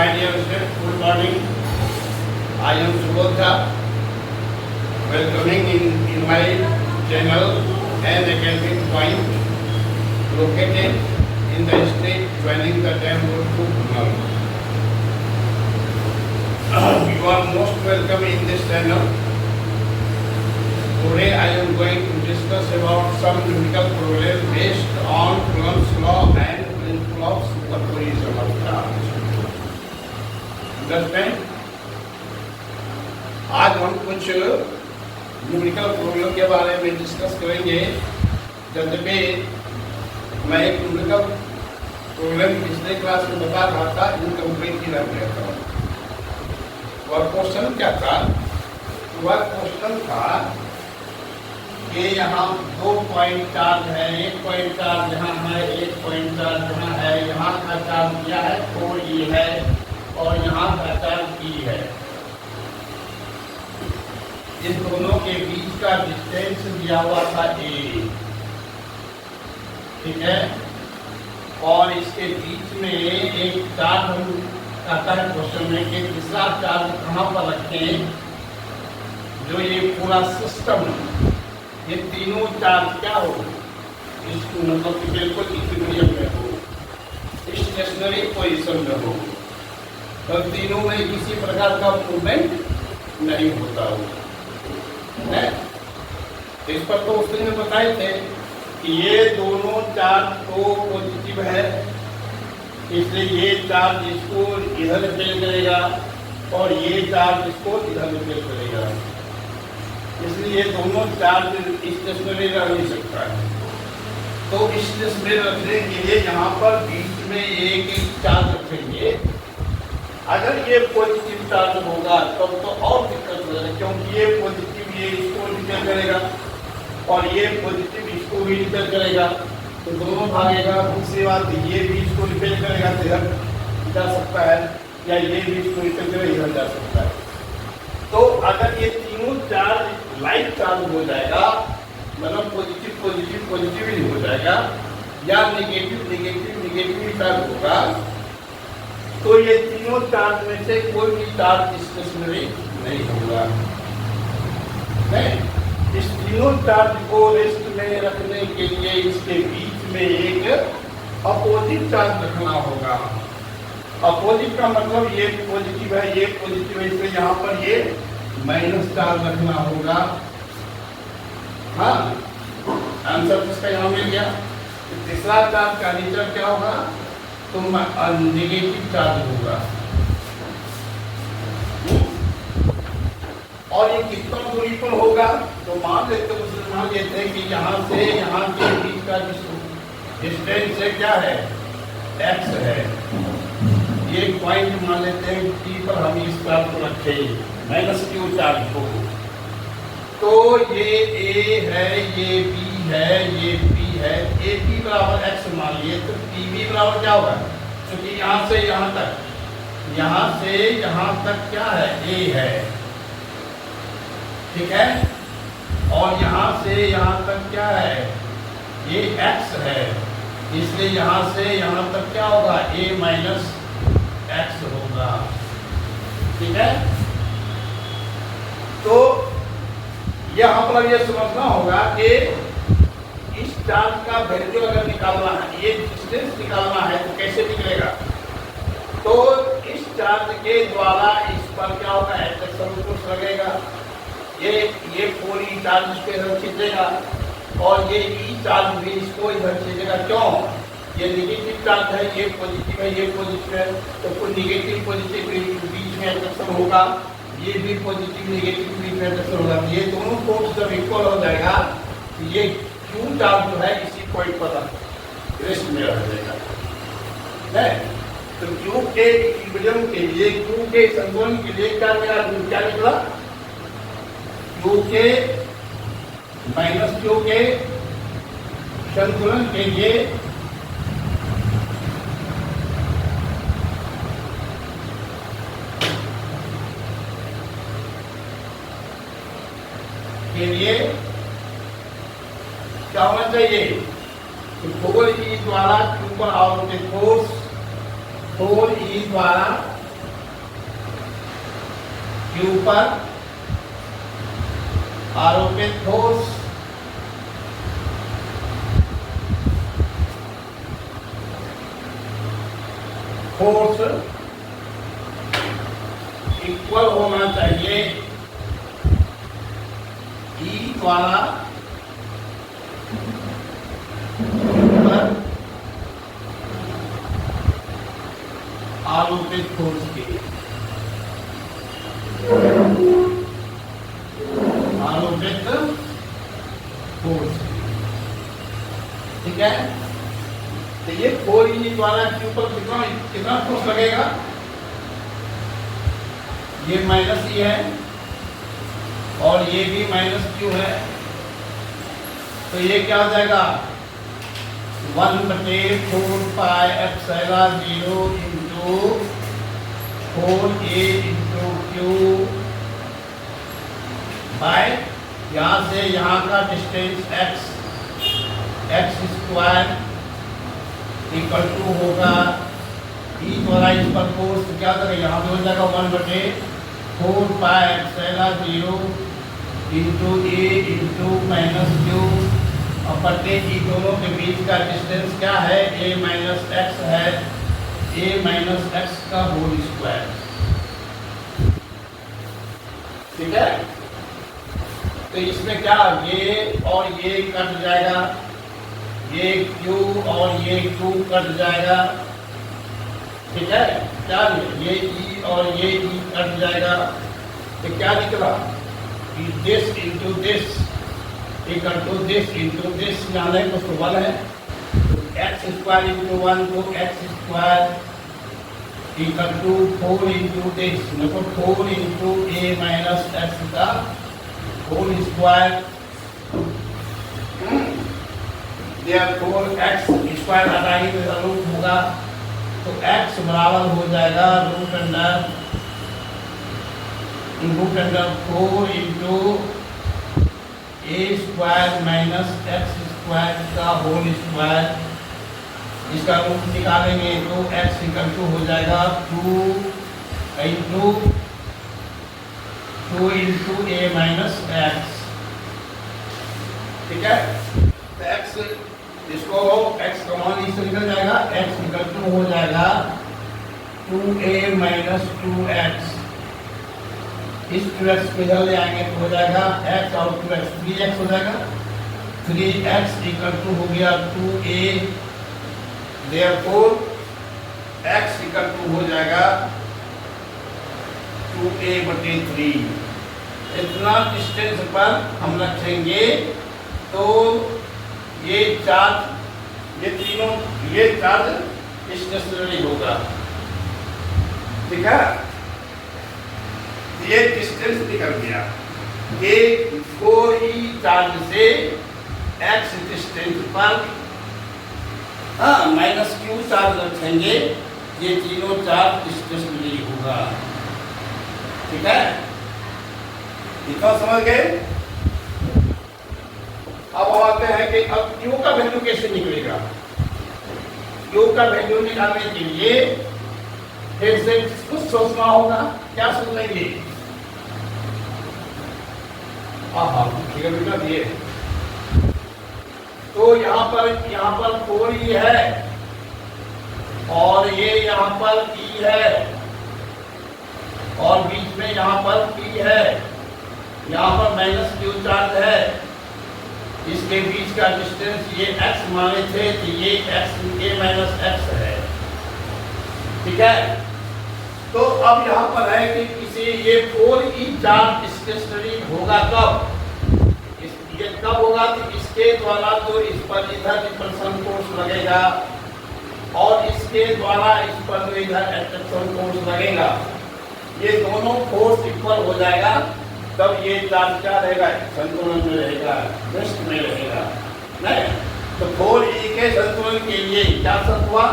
my dear students, good morning. I am Subodha, welcoming in my channel and academic point located in the state joining the Dam Road to Kunal. You are most welcome in this channel. Today I am going to discuss about some numerical problem based on Coulomb's law and principle of superposition of charge. Understand? आज हम कुछ numerical problem के बारे में discuss करेंगे। यद्यपि मैं एक न्यूमेरिकल प्रॉब्लम पिछले क्लास में बता रहा था, इनकम्प्लीट ही रह गया था। वह क्वेश्चन क्या था? वह क्वेश्चन था कि यहाँ 2 पॉइंट चार्ज है, 1 पॉइंट चार्ज यहाँ है, 1 पॉइंट चार्ज यहाँ है, यहाँ का चार्ज क्या है 4e है और यहाँ का चार्ज e है। इन दोनों के बीच का डिस्टेंस दिया हुआ था a, ठीक है, और इसके बीच में एक चार्ज हम कहता है क्वेश्चन में कि तीसरा चार्ज कहाँ पर रखें जो ये पूरा सिस्टम ये तीनों चार्ज क्या हो, इसको मतलब कि बिल्कुल इक्विलिब्रियम में हो, स्टेशनरी पोजीशन में हो, तो तीनों में किसी प्रकार का मूवमेंट नहीं होता हो है। इस पर तो उस दिन में बताए थे कि ये दोनों चार्ज तो पॉजिटिव है, इसलिए ये चार्ज इसको इधर रिपेल करेगा और ये चार्ज इसको इधर रिपेल करेगा, इसलिए ये दोनों चार्ज स्टेशनरी रह नहीं सकता है। तो स्टेशनरी रखने के लिए यहाँ पर बीच में एक चार्ज रखेंगे। अगर ये पॉजिटिव चार्ज होगा तब तो और दिक्कत हो जाएगी, क्योंकि ये पॉजिटिव ये इसको रिपेल करेगा और ये पॉजिटिव इसको भी रिपेल करेगा, तो दोनों भागेगा। दूसरी बात ये भी इसको रिपेल करेगा तो इधर जा सकता है, या ये भी इसको रिपेल करेगा इधर जा सकता है। तो अगर ये तीनों चार्ज लाइक चार्ज हो जाएगा, मतलब पॉजिटिव पॉजिटिव पॉजिटिव ही हो जाएगा, या नेगेटिव नेगेटिव नेगेटिव चार्ज होगा, तो ये तीनों चार्ज में से कोई भी चार्ज स्टेशनरी नहीं होगा। इस तीनों चार्ज को रेस्ट में रखने के लिए इसके बीच में एक अपोजिट चार्ज रखना होगा। अपोजिट का मतलब ये पॉजिटिव है, ये पॉजिटिव है, इसलिए यहाँ पर ये माइनस चार्ज रखना होगा। हाँ, आंसर इसका यहाँ मिल गया। तीसरा चार्ज का नेचर क्या होगा? तो नेगेटिव चार्ज होगा। और ये कितना दूरी पर होगा? तो मान लेते हैं कि यहाँ से यहाँ के बीच का डिस्टेंस है क्या है, x है। ये पॉइंट मान लेते हैं T पर हम इस चार्ज को रखे -q चार्ज को, तो ये A है, ये B है, ये P है। AP बराबर x मान लिए तो PB बराबर क्या होगा? क्योंकि यहाँ से यहाँ तक, यहाँ से यहाँ तक क्या है, A है, ठीक है, और यहाँ से यहाँ तक क्या है, ये x है, इसलिए यहाँ से यहाँ तक क्या होगा, a माइनस एक्स होगा, ठीक है। तो यहाँ पर ये समझना होगा कि इस चार्ज का वैल्यू अगर निकालना है, ये डिस्टेंस निकालना है तो कैसे निकलेगा? तो इस चार्ज के द्वारा इस पर क्या होगा, एट्रैक्शन फोर्स लगेगा। ये पूरी चार्ज इसको इधर खींचेगा और ये ई चार्ज भी इसको इधर खींचेगा। क्यों? ये नेगेटिव चार्ज है, ये पॉजिटिव है, ये पॉजिटिव है, तो कोई नेगेटिव पॉजिटिव बीच में एट्रैक्शन होगा, ये भी पॉजिटिव नेगेटिव बीच में एट्रैक्शन होगा। ये दोनों फोर्स जब इक्वल हो जाएगा तो ये क्यू चार्ज जो है इसी पॉइंट पर रेस्ट में रह जाएगा, है। तो क्यू के इक्विलिब्रियम के लिए, क्यू के संतुलन के लिए क्या निकला? क्यू के माइनस क्यू के संतुलन के लिए क्या होना चाहिए? तो 4e द्वारा क्यू पर आवृत्ति फोर्स 4e द्वारा क्यू पर आरोपित फोर्स इक्वल होना चाहिए ई द्वारा आरोपित फोर्स के आरोपित फोर्स, ठीक है। तो ये 4E द्वारा क्यू पर कितना फोर्स लगेगा, ये माइनस ई है और ये भी माइनस क्यू है, तो ये क्या हो जाएगा 1/4 pi epsilon 0 into 4A into q by यहाँ से यहाँ का distance x square equal to होगा ई द्वारा इस पर फोर्स क्या करेगा, यहाँ पे हो जाएगा 1/4 पाई एप्सिलॉन 0 इंटू ए इंटू माइनस क्यू और प्रत्येक ई दोनों के बीच का डिस्टेंस क्या है a माइनस एक्स है, a माइनस एक्स का होल स्क्वायर, ठीक है। तो इसमें क्या ये और ये कट जाएगा, ये q और ये q कट जाएगा, ठीक है। क्या ये e और ये e कट जाएगा, तो क्या निकला this into this equal to this into this, जाने को तो 1 है, एक्स स्क्वायर इंटू 1 तो x square equal to 4 into this, मतलब 4 इंटू ए माइनस एक्स का whole square, therefore x square हटाएंगे तो रूट होगा, तो x बराबर हो जाएगा root under 4 into a square minus x square का होल स्क्वायर, इसका रूट निकालेंगे तो x इक्वल टू हो जाएगा 2 इंटू ए माइनस एक्स, ठीक है। तो x इसको x का मान इससे निकल जाएगा, x इक्वल टू हो जाएगा 2a माइनस 2x, इस 2x पे इधर ले आएंगे तो हो जाएगा x और 2x 3x हो जाएगा, 3x इक्वल टू हो गया 2a, therefore x equal to हो जाएगा 2a/3। इतना डिस्टेंस पर हम रखेंगे तो ये चार्ज ये चार्ज स्टेशनरी होगा, ठीक है। ये डिस्टेंस निकल गया, ये 4E चार्ज से x डिस्टेंस पर माइनस क्यू चार्ज रखेंगे, ये तीनों चार्ज स्टेशनरी होगा, ठीक है। इतना समझ गए। अब हम आते हैं कि अब क्यू का वैल्यू कैसे निकलेगा। क्यू का वैल्यू निकालने के लिए फिर से कुछ सोचना होगा, क्या सोचेंगे, ठीक है बेटा दिए, तो यहाँ पर 4E है और ये यहाँ पर E है और बीच में यहाँ पर P है, यहाँ पर माइनस क्यू चार्ज है, इसके बीच का डिस्टेंस ये x माने थे तो ये x a माइनस एक्स है, ठीक है। तो अब यहाँ पर है कि किसी ये 4E चार्ज स्टेशनरी होगा कब, ये कब होगा कि इसके द्वारा जो इस पर इधर रिपल्सन फोर्स लगेगा और इसके द्वारा इस पर जो इधर अट्रैक्शन फोर्स लगेगा, ये दोनों फोर्स इक्वल हो जाएगा, तब ये चार्ज क्या रहेगा, संतुलन में रहेगा, रेस्ट में रहेगा, नहीं। तो 4E के संतुलन के लिए क्या शर्त हुआ,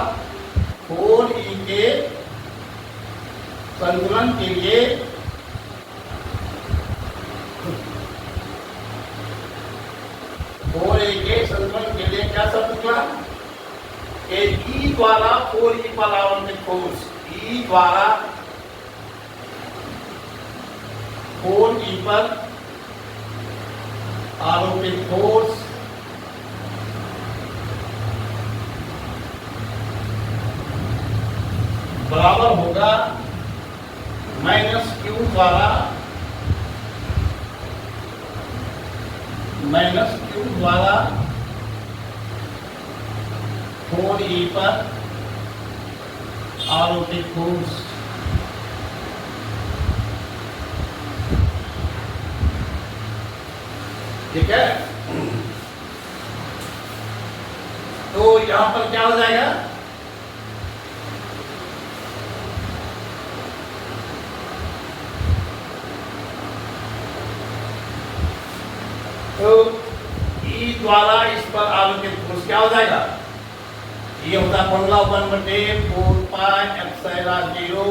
4E के संतुलन के लिए क्या शर्त हुआ कि E द्वारा 4E पर आवंटित फोर्स, E द्वारा 4e पर आरोपित फोर्स बराबर होगा -q द्वारा 4e पर आरोपित फोर्स। ठीक है, तो यहां पर क्या हो जाएगा, तो E द्वारा इस पर आलोकित फोर्स क्या हो जाएगा, ये होता है फॉर्मूला 1/4πε0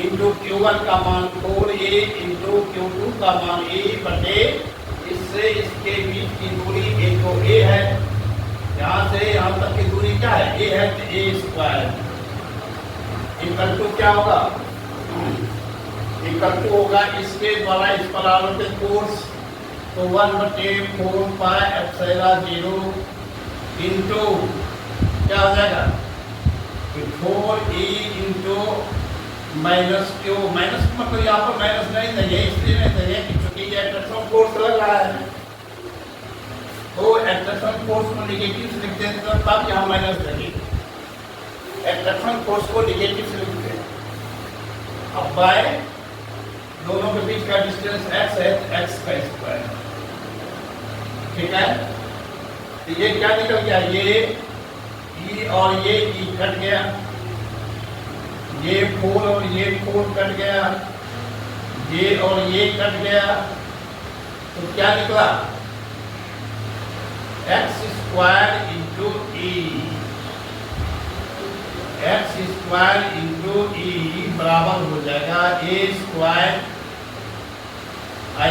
इंटू Q1 का मान 4a इंटू Q2 का मान a बटे इससे इसके बीच की दूरी a तो a है, यहाँ से यहाँ तक की दूरी क्या है, a है, तो a स्क्वायर इक्वल टू क्या होगा, इक्वल टू होगा इसके द्वारा इस पर आलोकित फोर्स, तो 1/4πε0 इंटू क्या हो जाएगा, 4e इंटू -q, माइनस मतलब यहाँ पर माइनस नहीं देंगे, इसलिए नहीं देंगे कि चूंकि ये एट्रैक्शन फोर्स लग रहा है, तो एट्रैक्शन फोर्स को निगेटिव से लिखते हैं तब यहाँ माइनस देंगे, एट्रैक्शन फोर्स को निगेटिव से लिखते हैं। अब बाय दोनों के बीच का डिस्टेंस x है, x का स्क्वायर। ठीक है, तो ये क्या निकल गया, ये e और ये e कट गया, ये 4 और ये 4 कट गया, ये और ये कट गया, तो क्या निकला, x square into e, x square into e बराबर हो जाएगा a स्क्वायर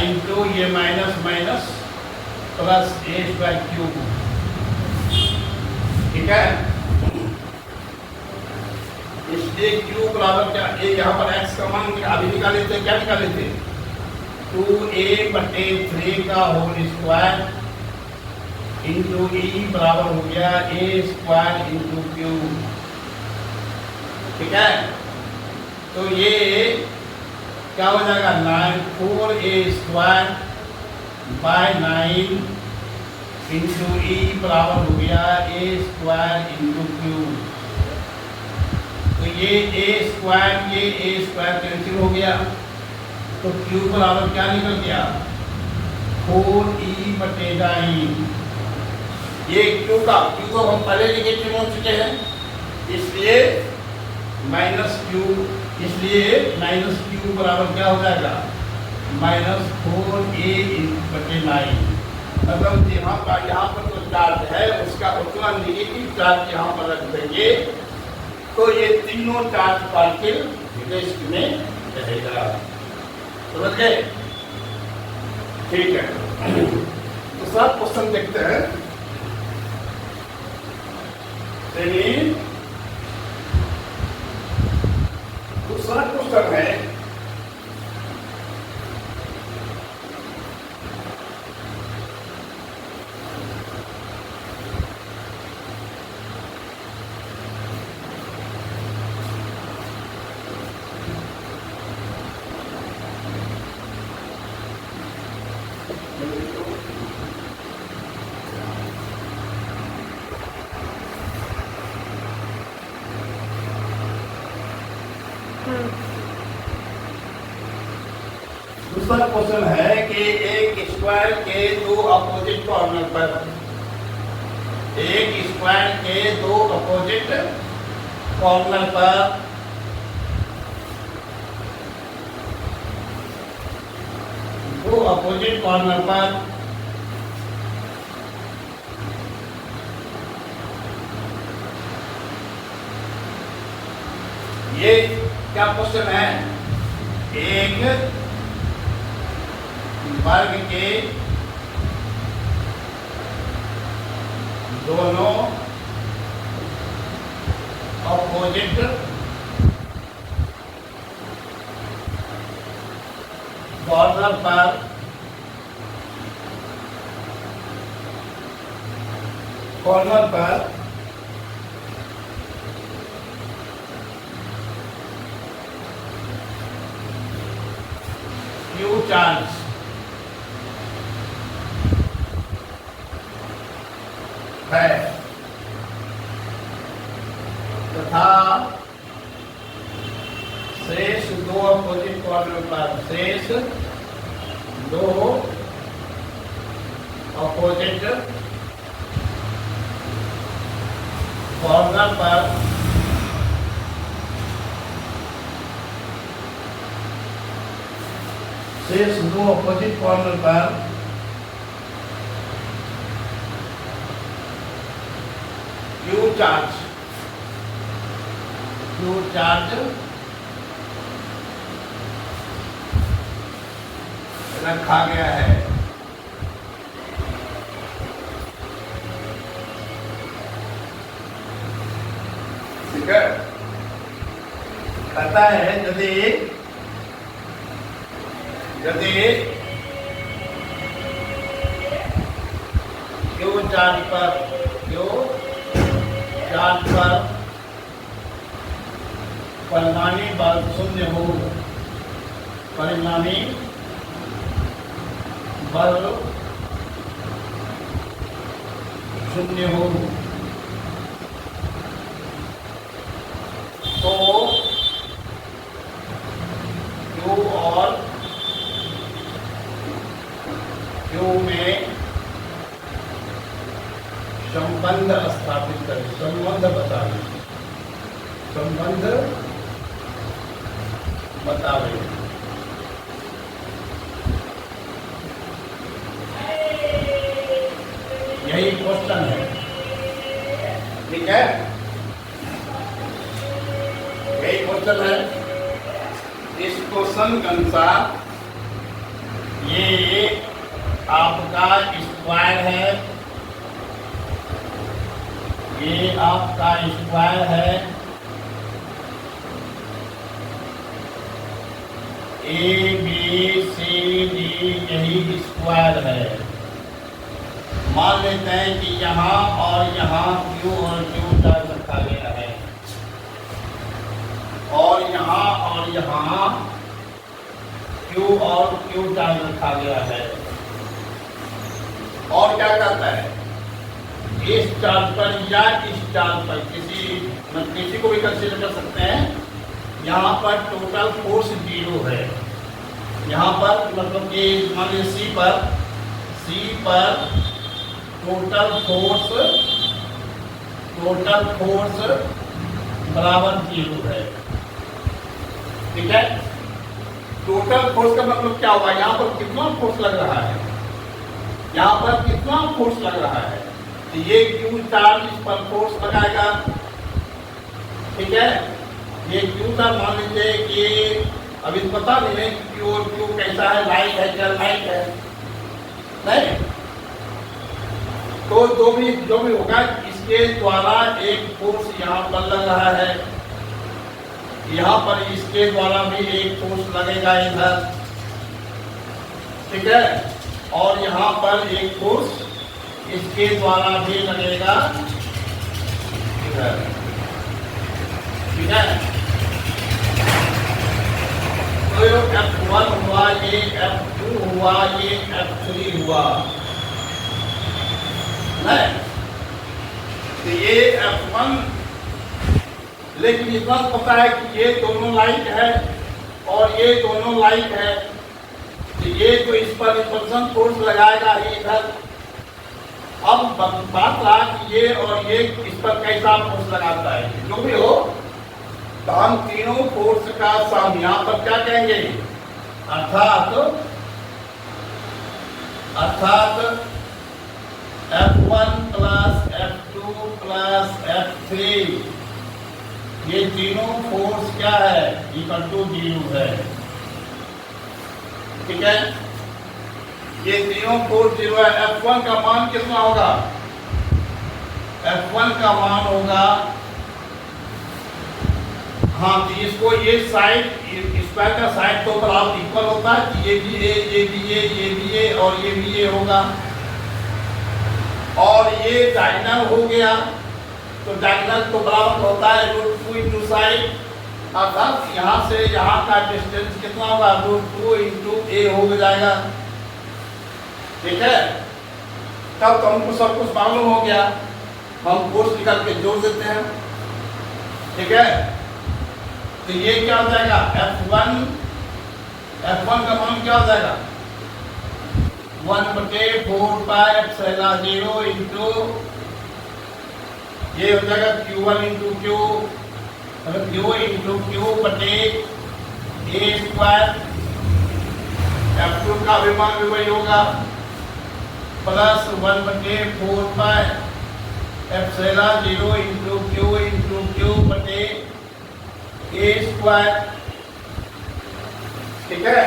इंटू ये minus minus plus a square cube. ठीक है, इसलिए q बराबर क्या, a यहाँ पर x का मान अभी निकाले थे, क्या निकाले थे, 2a/3 का होल स्क्वायर इंटू e बराबर हो गया a स्क्वायर इंटू क्यूब। ठीक है, तो ये क्या हो जाएगा, 4a square by 9 into e बराबर हो गया a स्क्वायर इंटू क्यूब। तो ये a स्क्वायर कैंसिल हो गया, तो क्यूब बराबर क्या निकल गया, 4e/9। ये क्यू को हम पहले निगेटिव मान चुके हैं, इसलिए -q, इसलिए -q बराबर क्या हो जाएगा, -4a/9। मतलब यहाँ पर जो चार्ज है उसका उतना निगेटिव चार्ज यहाँ पर रख देंगे, तो ये तीनों चार्ज पार्टिकल डिस्क में रहेगा। समझ गए? ठीक है, तो सब क्वेश्चन देखते हैं। दूसरा क्वेश्चन है, दूसरा क्वेश्चन है कि एक स्क्वायर के दो अपोजिट कॉर्नर पर, एक स्क्वायर के दो अपोजिट कॉर्नर पर ये क्या क्वेश्चन है, एक वर्ग के दोनों अपोजिट कॉर्नर पर क्यू चार्ज है तथा शेष दो अपोजिट कॉर्नर पर शेष दो अपोजिट कॉर्नर पर क्यू चार्ज रखा गया है। ठीक है, कहता है यदि क्यू चार्ज पर परिणामी बल शून्य हो, परिणामी बल शून्य हो तो क्यू और क्यू में संबंध स्थापित करें, संबंध बतावे। यही क्वेश्चन है। ठीक है, यही क्वेश्चन है। इस क्वेश्चन के अनुसार ये आपका स्क्वायर है, ये आपका स्क्वायर है, ए बी सी डी यही स्क्वायर है। मान लेते हैं कि यहाँ और यहाँ क्यू और क्यू चार्ज रखा गया है और यहाँ क्यू और क्यू चार्ज रखा गया है। और क्या कहता है, इस चार्ज पर या इस चार्ज पर किसी को भी कंसीडर कर सकते हैं। यहाँ पर टोटल फोर्स 0 है। यहाँ पर मतलब कि मान लीजिए सी पर टोटल फोर्स बराबर 0 है। ठीक है, टोटल फोर्स का मतलब क्या हुआ, यहाँ पर कितना फोर्स लग रहा है, यहाँ पर कितना फोर्स लग रहा है, तो ये क्यू चार्ज इस पर फोर्स लगाएगा। ठीक है, ये क्यू चार्ज मान लीजिए कि अभी पता नहीं है क्यू और क्यू कैसा है, लाइट है क्या, लाइट है नहीं, तो जो भी होगा इसके द्वारा एक फोर्स यहाँ पर लग रहा है, यहाँ पर इसके द्वारा भी एक फोर्स लगेगा इधर। ठीक है, और यहाँ पर एक फोर्स इसके द्वारा भी लगेगा इधर। ठीक है, तो ये F1 हुआ, ये F2 हुआ, ये F3 हुआ नहीं, तो ये F1, लेकिन इतना पता है कि ये दोनों लाइट है और ये दोनों लाइट है, तो ये तो इस पर रिपल्सन फोर्स लगाएगा ही इधर। अब बात रहा कि ये और ये इस पर कैसा फोर्स लगाता है, जो भी हो, तो हम तीनों फोर्स का सम यहाँ पर क्या कहेंगे, अर्थात F1 plus F2 plus F3 ये तीनों फोर्स क्या है, इक्वल टू 0 है। ठीक है, ये तीनों फोर्स 0 है। F1 का मान कितना होगा, F1 का मान होगा हाँ तो इसको ये साइड स्क्वायर का साइड तो बराबर इक्वल होता है कि ये भी ए, ये भी ए, ये भी ए और ये भी ए होगा। और ये डायगोनल हो गया तो डायगोनल तो बराबर होता है √2 इंटू साइड, अर्थात यहाँ से यहाँ का डिस्टेंस कितना होगा √2 इंटू ए हो जाएगा। ठीक है, तब तो हमको सब कुछ मालूम हो गया, हम कोर्स निकाल के जोड़ देते हैं। ठीक है, तो ये क्या हो जाएगा F1 का मान क्या हो जाएगा 1/4 पाई एप्सिलॉन 0 इंटू ये हो जाएगा Q1 into Q, Q into Q बटे A स्क्वायर। F2 का भी मान भी वही होगा plus 1/4 pi epsilon 0 into Q बटे A स्क्वायर। ठीक है,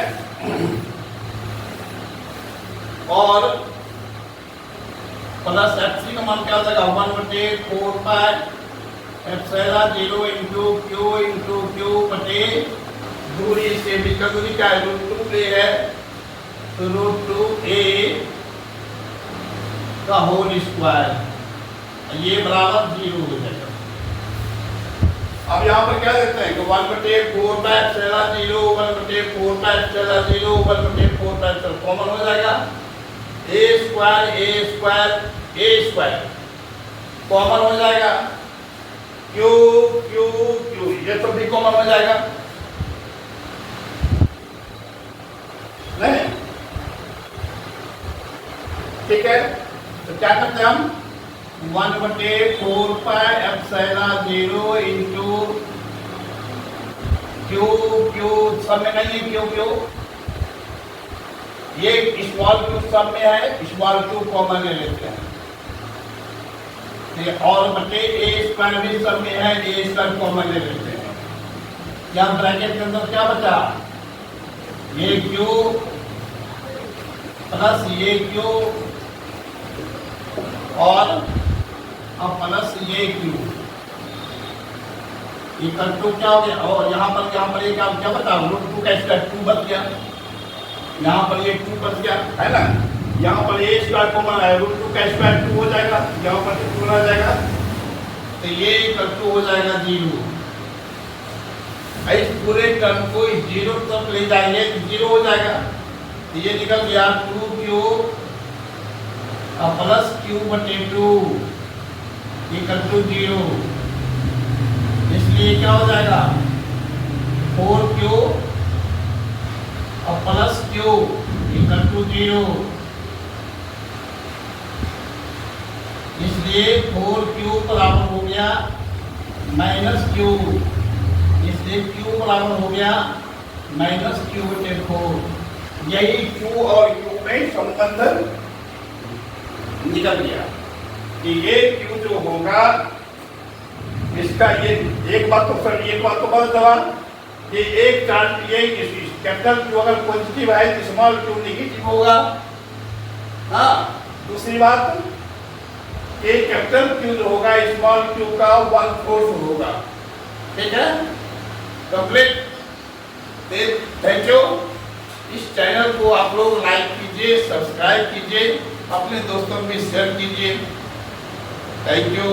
और प्लस F3 का मान क्या हो जाएगा 1/4 पाई एप्सिलॉन 0 इंटू Q बटे दूरी से भी का दूरी क्या है √2a है तो √2a का होल स्क्वायर, ये बराबर 0 हो जाएगा। अब यहाँ पर क्या देते हैं कि 1/4 pi epsilon 0 1/4 pi epsilon 0 1/4 pi epsilon common हो जाएगा, a स्क्वायर कॉमन हो जाएगा, Q ये तो भी कॉमन हो जाएगा नहीं। ठीक है, तो क्या करते हैं हम 1/4 पाई एप्सिलॉन 0 इंटू Q सब में नहीं है Q ये स्मॉल q सब में है, स्मॉल q कॉमन ले लेते हैं और बटे a स्क्वायर भी सब में है, a स्क्वायर कॉमन ले लेते हैं। यहाँ ब्रैकेट के अंदर क्या बचा ये q प्लस ये q और अब प्लस ये q इक्वल टू क्या हो गया, और यहाँ पर ये क्या बता √2 का स्क्वायर 2 बच गया, यहाँ पर ये 2 बच गया है ना, यहाँ पर ये स्क्वायर कॉमन है √2 का स्क्वायर 2 हो जाएगा, यहाँ पर 2 आ जाएगा तो ये इक्वल टू हो जाएगा 0। इस पूरे टर्म को 0 तक ले जाएंगे तो 0 हो जाएगा, तो ये निकल गया 2q plus q/2 equal to 0, इसलिए क्या हो जाएगा 4q और प्लस q इक्वल टू 0, इसलिए 4q बराबर हो गया -q, इसलिए q बराबर हो गया -q/4। यही q और q में संबंध निकल गया कि ये q जो होगा इसका ये एक बात तो पता चला कि एक चार्ज ये कैपिटल q अगर पॉजिटिव है तो स्मॉल q नेगेटिव होगा। हाँ, दूसरी बात कि कैपिटल q जो होगा स्मॉल q का 1/4 होगा। ठीक है, कंप्लीट। Thank you. इस चैनल को आप लोग लाइक कीजिए, सब्सक्राइब कीजिए, अपने दोस्तों में शेयर कीजिए। Thank you.